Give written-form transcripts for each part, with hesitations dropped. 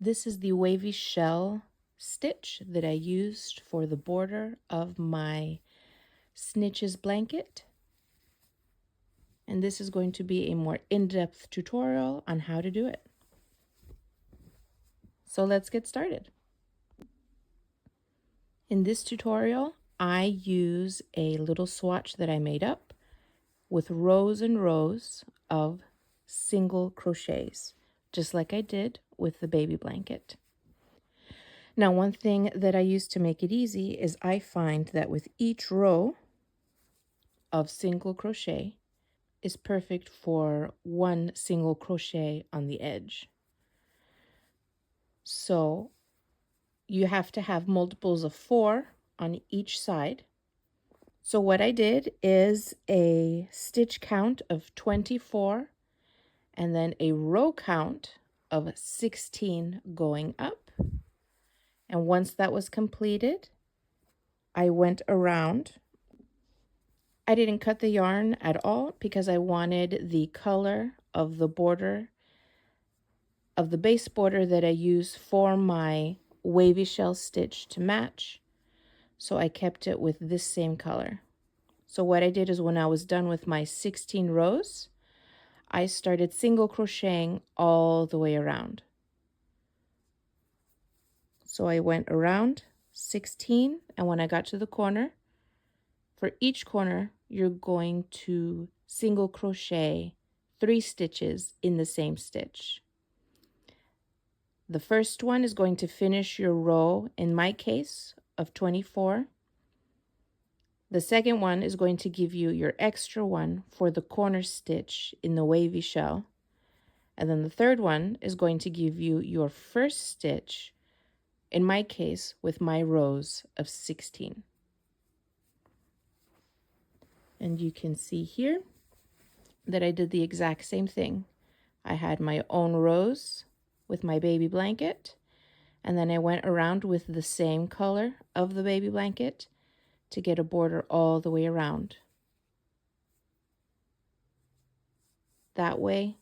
This is the Wavy Shell Stitch that I used for the border of my Snitches blanket. And this is going to be a more in-depth tutorial on how to do it. So let's get started. In this tutorial, I use a little swatch that I made up with rows and rows of single crochets, just like I did with the baby blanket. Now, one thing that I use to make it easy is I find that with each row of single crochet is perfect for one single crochet on the edge. So you have to have multiples of 4 on each side. So what I did is a stitch count of 24 and then a row count of 16 going up. And once that was completed, I went around. I didn't cut the yarn at all because I wanted the color of the border, of the base border that I use for my Wavy Shell Stitch to match. So I kept it with this same color. So what I did is when I was done with my 16 rows, I started single crocheting all the way around. So I went around 16, and when I got to the corner, for each corner, you're going to single crochet 3 stitches in the same stitch. The first one is going to finish your row, in my case, of 24. The second one is going to give you your extra one for the corner stitch in the wavy shell. And then the third one is going to give you your first stitch, in my case, with my rows of 16. And you can see here that I did the exact same thing. I had my own rows with my baby blanket, and then I went around with the same color of the baby blanket to get a border all the way around. That way,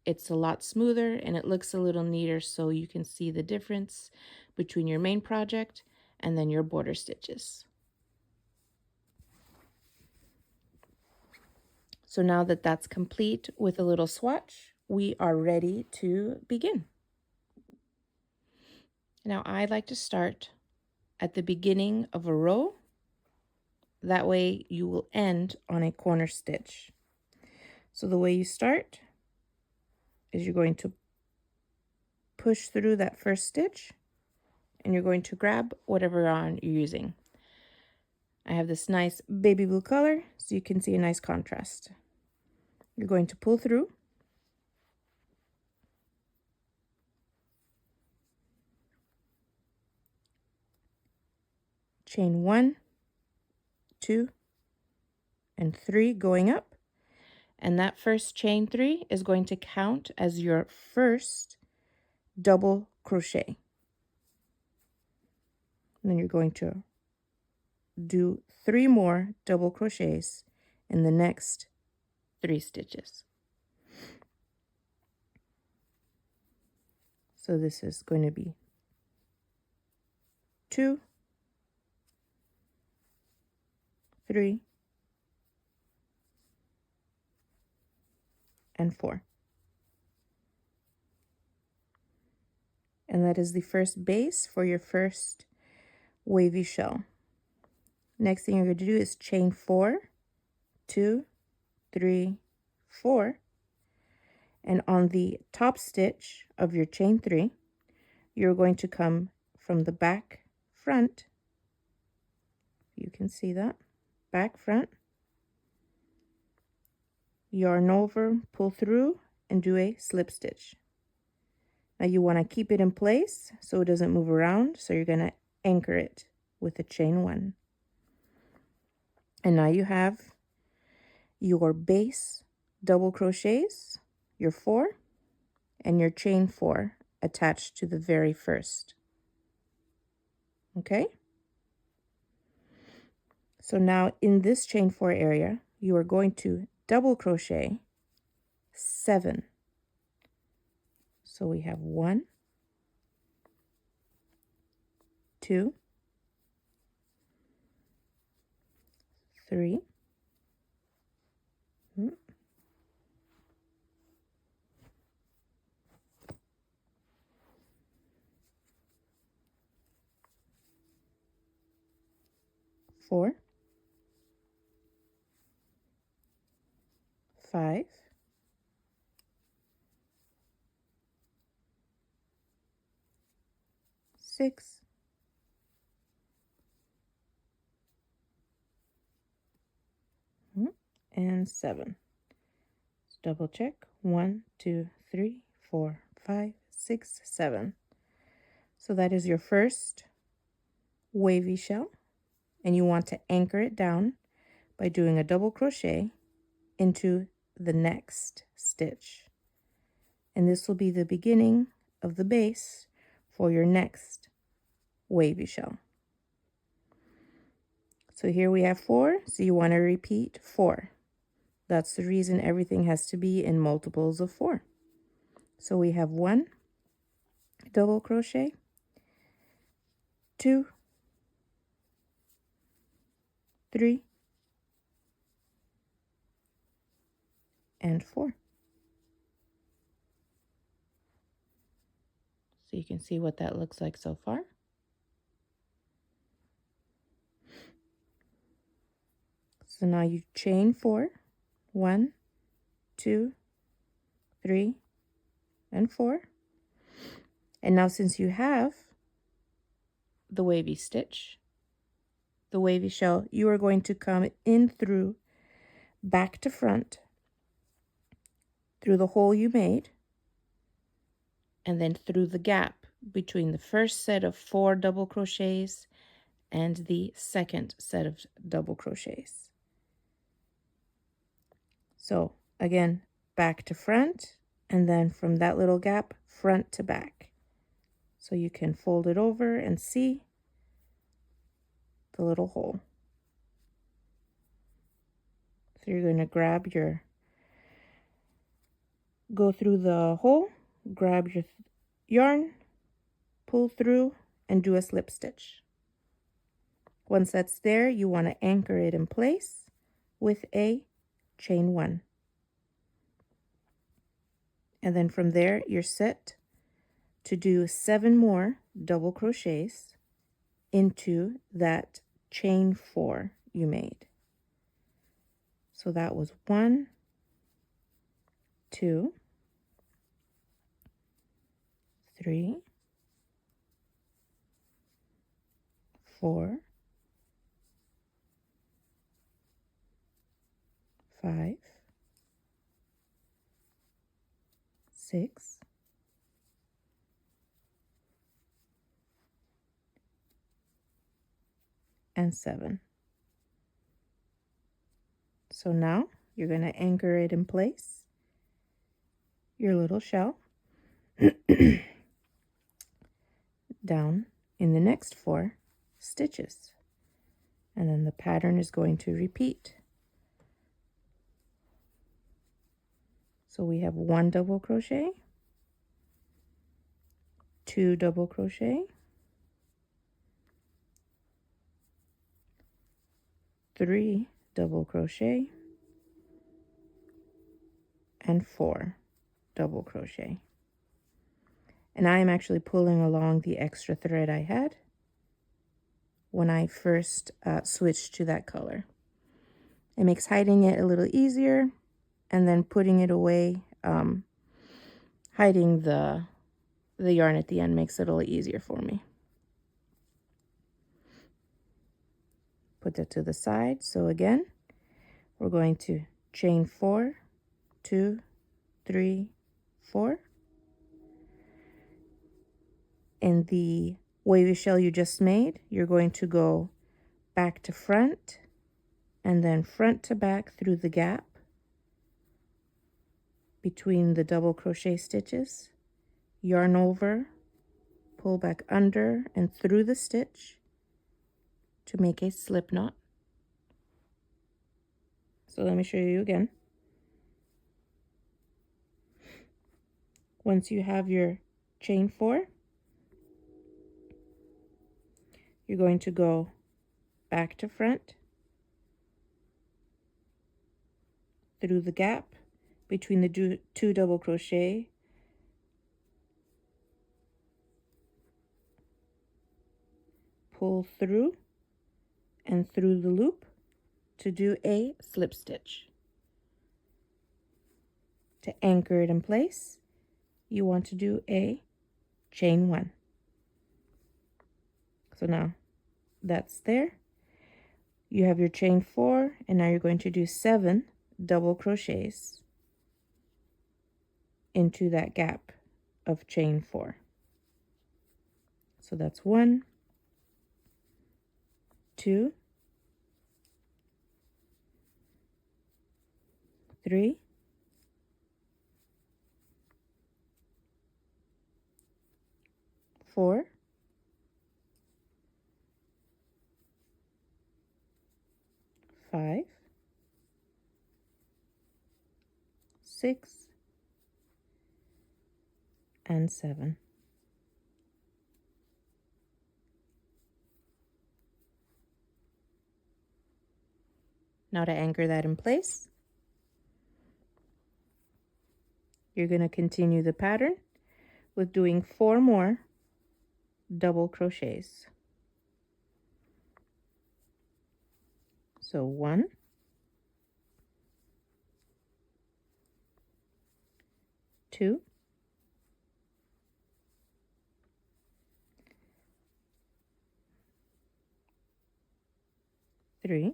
it's a lot smoother and it looks a little neater, so you can see the difference between your main project and then your border stitches. So now that that's complete with a little swatch, we are ready to begin. Now I like to start at the beginning of a row. That way you will end on a corner stitch. So the way you start is you're going to push through that first stitch and you're going to grab whatever yarn you're using. I have this nice baby blue color, so you can see a nice contrast. You're going to pull through. Chain 1, 2, and 3 going up. And that first chain 3 is going to count as your first double crochet. And then you're going to do 3 more double crochets in the next 3 stitches. So this is going to be 2, 3, and 4. And that is the first base for your first wavy shell. Next thing you're going to do is chain 4, 2, 3, 4. And on the top stitch of your chain 3, you're going to come from the back front. You can see that. Back front. Yarn over, pull through, and do a slip stitch. Now you want to keep it in place so it doesn't move around, so you're going to anchor it with a chain 1. And now you have your base double crochets, your 4, and your chain 4 attached to the very first. Okay? So now in this chain 4 area, you are going to double crochet 7. So we have 1, 2, 3, 4, 5, 6, and 7. Let's double check. 1, 2, 3, 4, 5, 6, 7. So that is your first wavy shell, and you want to anchor it down by doing a double crochet into the next stitch. And this will be the beginning of the base for your next wavy shell. So here we have 4, so you want to repeat 4. That's the reason everything has to be in multiples of 4. So we have 1 double crochet, 2, 3, and 4. So you can see what that looks like so far. So now you chain 4, 1, 2, 3, and 4. And now since you have the wavy stitch, the wavy shell, you are going to come in through back to front through the hole you made, and then through the gap between the first set of 4 double crochets and the second set of double crochets. So again, back to front, and then from that little gap, front to back. So you can fold it over and see the little hole. So you're going to grab your, go through the hole, grab your yarn, pull through, and do a slip stitch. Once that's there, you want to anchor it in place with a chain 1. And then from there, you're set to do 7 more double crochets into that chain 4 you made. So that was 1, 2, 3, 4, 5, 6, 7. So now you're going to anchor it in place, your little shell, down in the next 4 stitches. And then the pattern is going to repeat. So we have 1 double crochet, 2 double crochet, 3 double crochet, and 4 double crochet. And I am actually pulling along the extra thread I had when I first switched to that color. It makes hiding it a little easier, and then putting it away, hiding the yarn at the end makes it a little easier for me. Put that to the side. So again, we're going to chain 4, 2, 3, 4. In the wavy shell you just made, you're going to go back to front and then front to back through the gap between the double crochet stitches, yarn over, pull back under and through the stitch to make a slip knot. So let me show you again. Once you have your chain 4, you're going to go back to front through the gap between the two double crochet, pull through and through the loop to do a slip stitch. To anchor it in place, you want to do a chain 1. So now that's there. You have your chain 4, and now you're going to do 7 double crochets into that gap of chain 4. So that's 1, 2, 3, 4, 5, 6, and 7. Now to anchor that in place, you're going to continue the pattern with doing 4 more double crochets. So 1, 2, 3,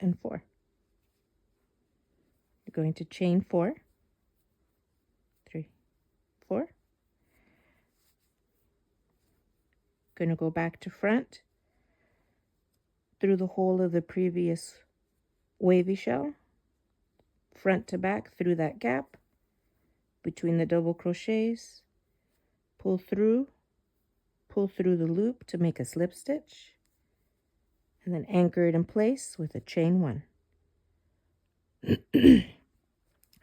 and 4. You're going to chain 4, 3, 4. Going to go back to front through the hole of the previous wavy shell, front to back through that gap between the double crochets, pull through the loop to make a slip stitch, and then anchor it in place with a chain 1.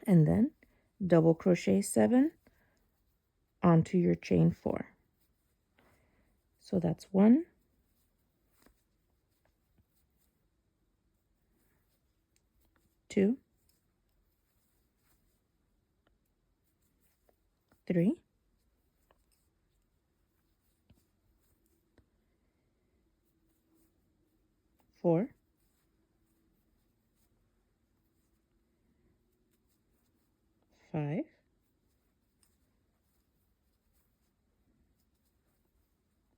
And then double crochet 7 onto your chain 4. So that's 1, 2, 3, 4, 5,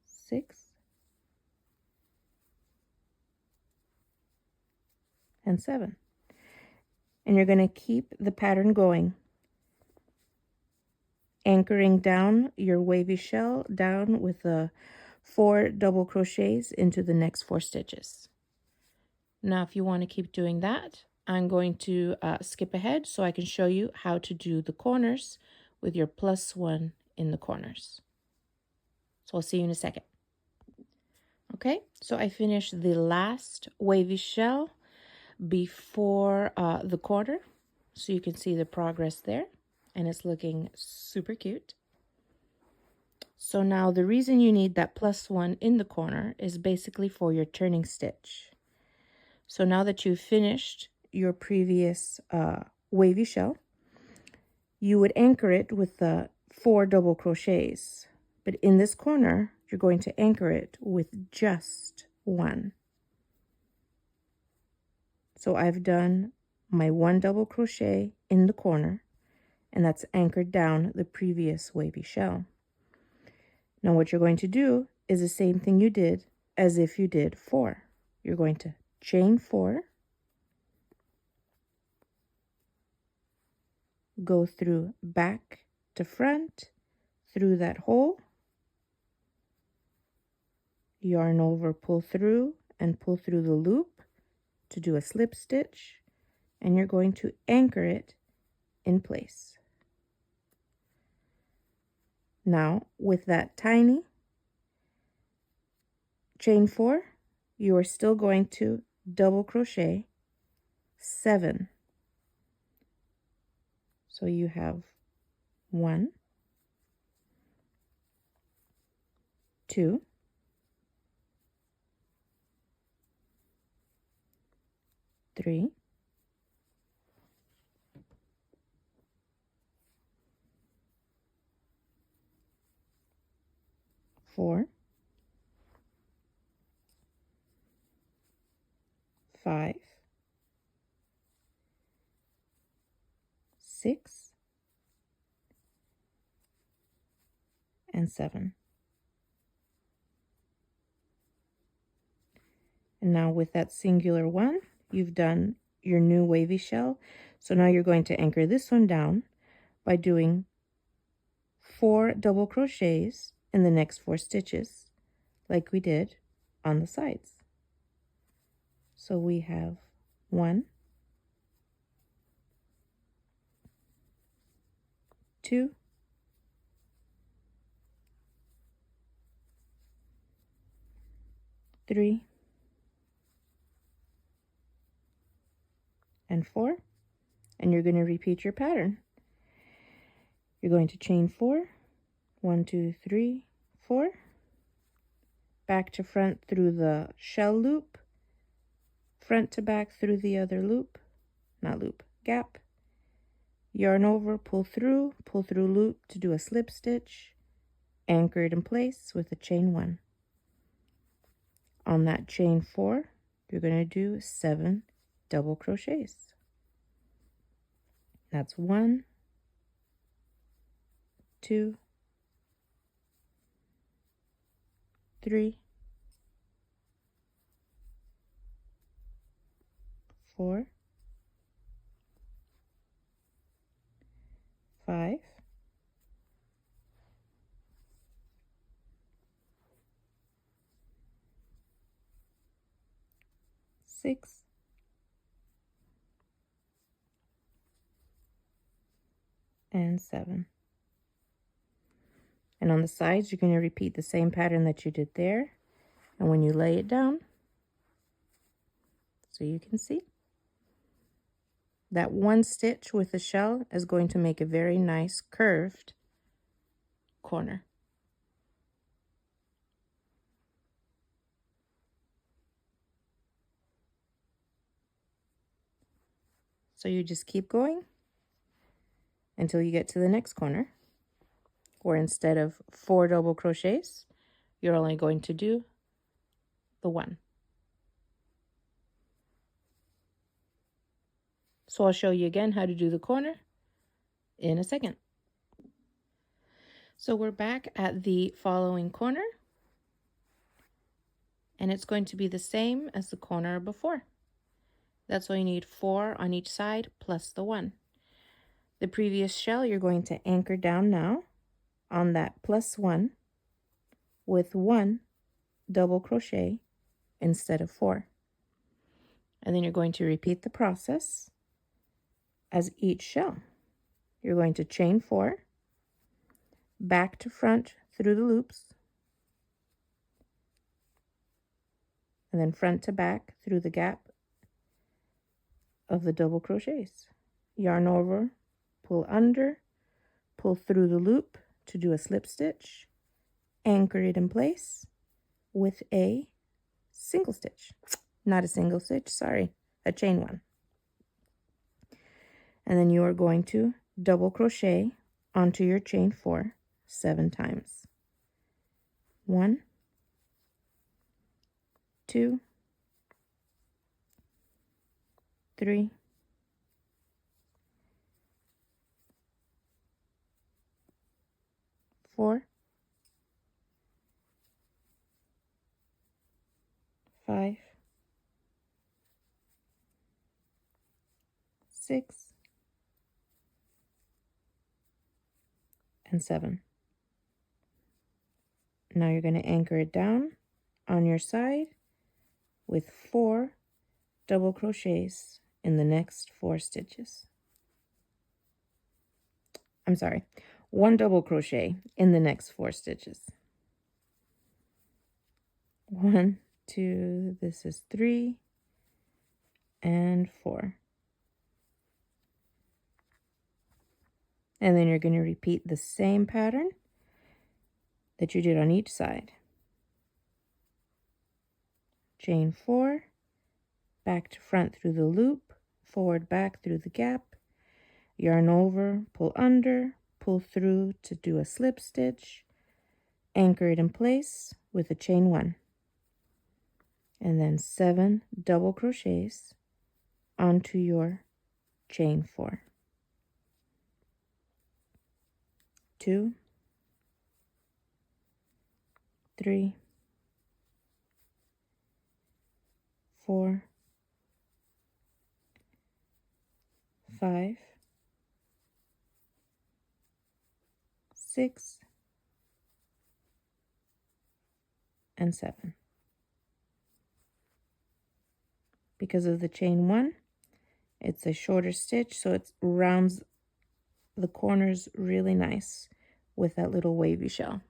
6, and 7. And you're going to keep the pattern going, anchoring down your wavy shell down with 4 double crochets into the next 4 stitches. Now if you want to keep doing that, I'm going to skip ahead so I can show you how to do the corners with your +1 in the corners. So I'll see you in a second. Okay, so I finished the last wavy shell before the corner, so you can see the progress there, and it's looking super cute. So now the reason you need that +1 in the corner is basically for your turning stitch. So now that you've finished your previous wavy shell, you would anchor it with the 4 double crochets, but in this corner you're going to anchor it with just 1. So I've done my 1 double crochet in the corner, and that's anchored down the previous wavy shell. Now what you're going to do is the same thing you did as if you did 4. You're going to chain 4, go through back to front through that hole, yarn over, pull through, and pull through the loop to do a slip stitch, and you're going to anchor it in place. Now with that tiny chain 4, you are still going to double crochet 7. So you have 1, 2, 3, 4, 5, 6, and 7. And now with that singular one, you've done your new wavy shell. So now you're going to anchor this one down by doing 4 double crochets in the next 4 stitches, like we did on the sides. So we have 1, 2, 3, and 4, and you're going to repeat your pattern. You're going to chain 4, 1, 2, 3, 4, back to front through the shell loop, front to back through the other loop, not loop, gap, yarn over, pull through loop to do a slip stitch, anchor it in place with a chain 1. On that chain 4, you're going to do 7 double crochets. That's 1, 2, 3, 4, 5, 6, and 7. And on the sides, you're going to repeat the same pattern that you did there. And when you lay it down, so you can see, that one stitch with the shell is going to make a very nice curved corner. So you just keep going until you get to the next corner, where instead of 4 double crochets, you're only going to do the 1. So I'll show you again how to do the corner in a second. So we're back at the following corner, and it's going to be the same as the corner before. That's why you need 4 on each side plus the 1. The previous shell, you're going to anchor down now on that plus 1 with 1 double crochet instead of 4. And then you're going to repeat the process as each shell. You're going to chain 4, back to front through the loops, and then front to back through the gap of the double crochets. Yarn over, pull under, pull through the loop to do a slip stitch, anchor it in place with a single stitch. Not a single stitch, sorry, a chain 1. And then you are going to double crochet onto your chain 4 7 times. 1, 2, 3, 4, 5, 6, and 7. Now you're going to anchor it down on your side with 4 double crochets in the next 4 stitches. I'm sorry, 1 double crochet in the next 4 stitches. 1, 2, this is 3, and 4. And then you're going to repeat the same pattern that you did on each side. chain 4, back to front through the loop, forward back through the gap, yarn over, pull under, pull through to do a slip stitch, anchor it in place with a chain 1, and then 7 double crochets onto your chain 4. 2, 3, 4, 5, 6, and 7. Because of the chain 1, it's a shorter stitch, so it rounds the corners really nice with that little wavy shell.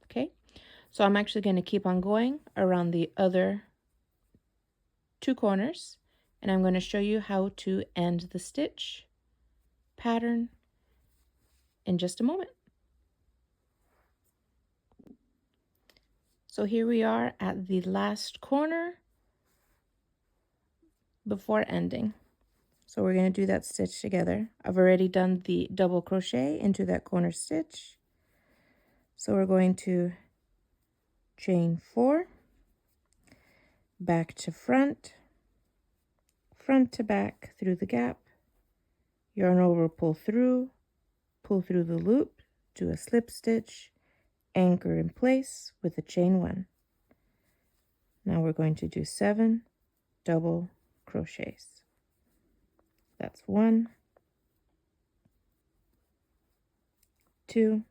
Okay, so I'm actually going to keep on going around the other 2 corners, and I'm going to show you how to end the stitch pattern in just a moment. So here we are at the last corner before ending. So we're going to do that stitch together. I've already done the double crochet into that corner stitch. So we're going to chain 4, back to front, front to back through the gap, yarn over, pull through the loop, do a slip stitch, anchor in place with a chain 1. Now we're going to do 7 double crochets. That's 1, 2,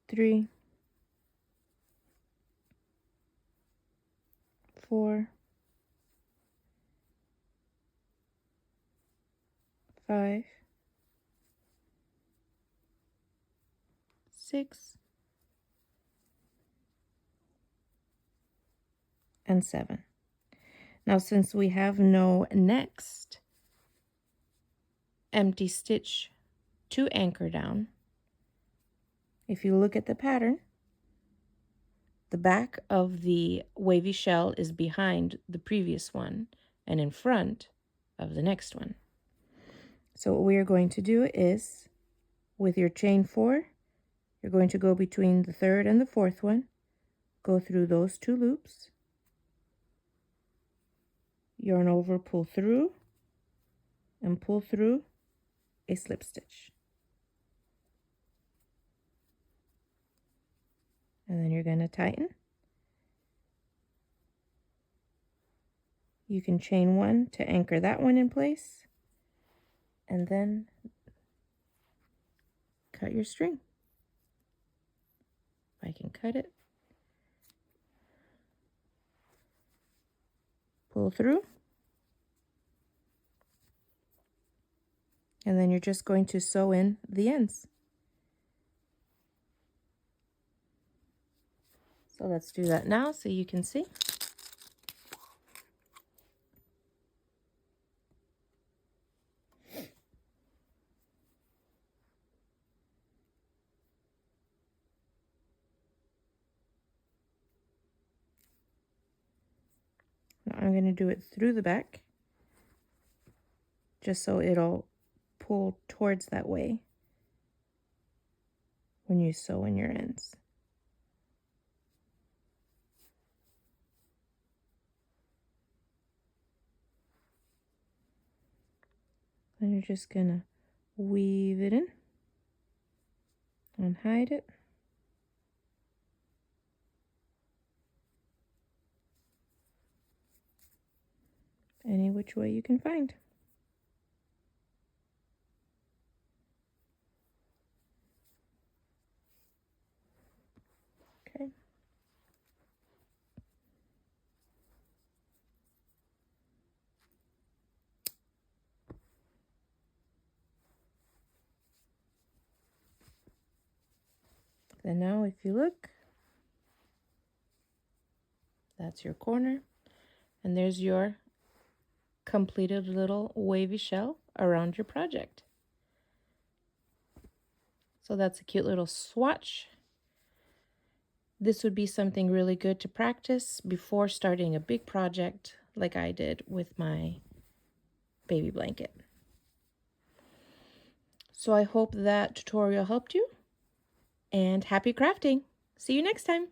3, 4, 5, 6, and 7. Now, since we have no next empty stitch to anchor down, if you look at the pattern, the back of the wavy shell is behind the previous one and in front of the next one. So what we are going to do is, with your chain 4, you're going to go between the 3rd and the 4th one, go through those 2 loops, yarn over, pull through, and pull through a slip stitch. And then you're going to tighten. You can chain 1 to anchor that one in place, and then cut your string. If I can cut it. Pull through. And then you're just going to sew in the ends. So let's do that now so you can see. Now I'm going to do it through the back, just so it'll pull towards that way when you sew in your ends. Then you're just going to weave it in and hide it. Any which way you can find. Okay. Then now if you look, that's your corner, and there's your completed little wavy shell around your project. So that's a cute little swatch. This would be something really good to practice before starting a big project like I did with my baby blanket. So I hope that tutorial helped you, and happy crafting! See you next time!